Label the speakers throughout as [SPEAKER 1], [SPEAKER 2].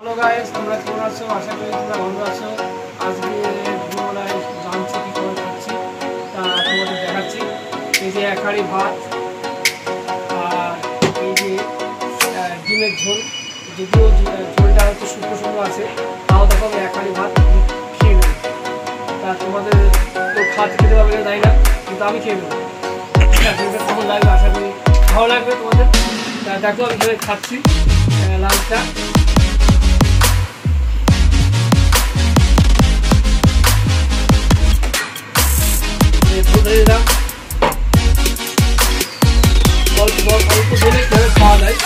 [SPEAKER 1] Hello guys, তোমরা কেমন আছো? আশা করি তোমরা ভালো আছো। আজকে ভিডিওটায় জানছি কী করে খাচ্ছি, তা তোমাদের দেখাচ্ছি। এই যে এক হাঁড়ি ভাত আর এই যে ডিমের ঝোল, যদিও ঝোলটা হচ্ছে শুকনো শুকনো আছে, তাও দেখো আমি এক হাঁড়ি ভাত খেয়ে নেব। তা তোমাদের তো খেতে পারবে না তাই না, কিন্তু আমি খেয়ে নেবো। কেমন লাগবে আশা করি ভালো লাগবে তোমাদের। তা দেখো আমি ধরে খাচ্ছি লাঞ্চটা। অল্প ধরে কীভাবে খাওয়া যায়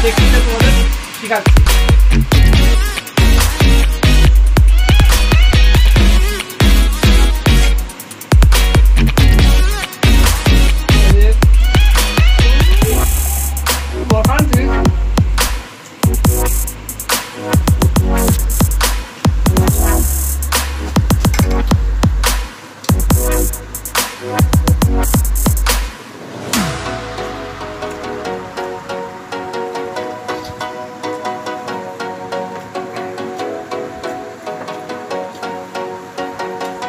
[SPEAKER 1] টেকনিকটা তোমাদের শেখাচ্ছি।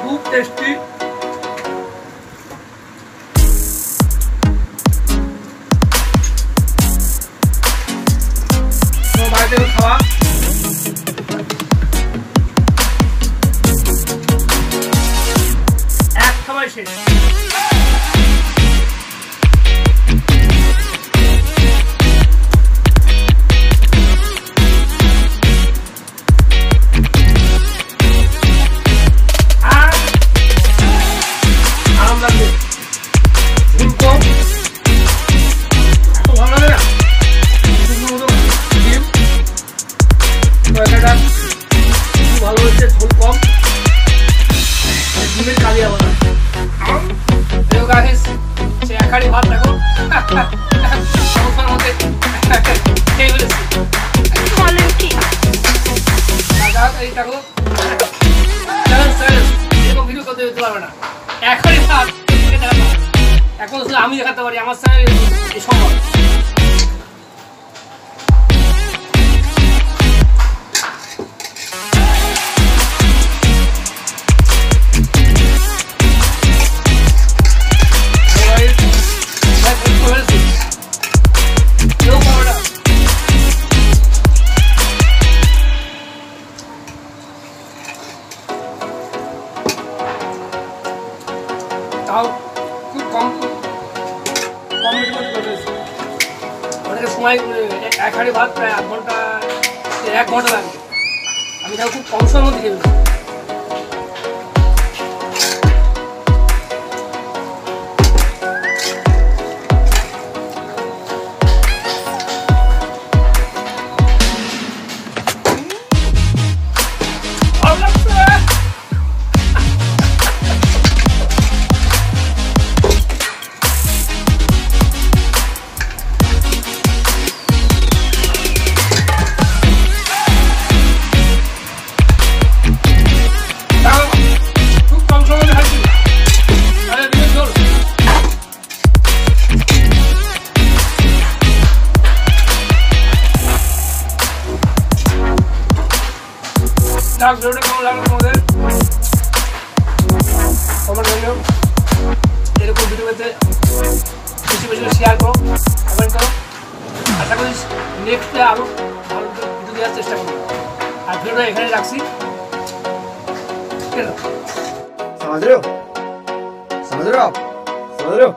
[SPEAKER 1] খুব টেস্টি, বাড়িতে খাওয়া এক খাবার শেষ। ভালো হচ্ছে, ঝোল কম, ডিমের কালিয়া বলা। সে এক হাঁড়ি ভাত দেখো সমস্যার মধ্যে খেয়ে ফেলেছি। এই দেখো এরকম ভিডিও করতে যেতে পারবে না, এক হাঁড়ি ভাত এখন আমি দেখাতে পারি আমার চ্যানেল সম্ভব। তাও খুব কম অনেক সময়, এক হাঁড়ি ভাত প্রায় 1 ঘন্টা লাগবে। আমি তাও খুব কম সময়ের মধ্যে খেয়ে ফেলছি। ভিডিওটা কেমন লাগলো তোমাদের কমেন্ট জানিও। এরকম ভিডিও পেতে বেশি বেশি শেয়ার করো, কমেন্ট করো। আশা করি নেক্সটে আরও ভালো ভিডিও দেওয়ার চেষ্টা করবো। আর ভিডিওটা এখানে রাখছি। समझ रहे हो?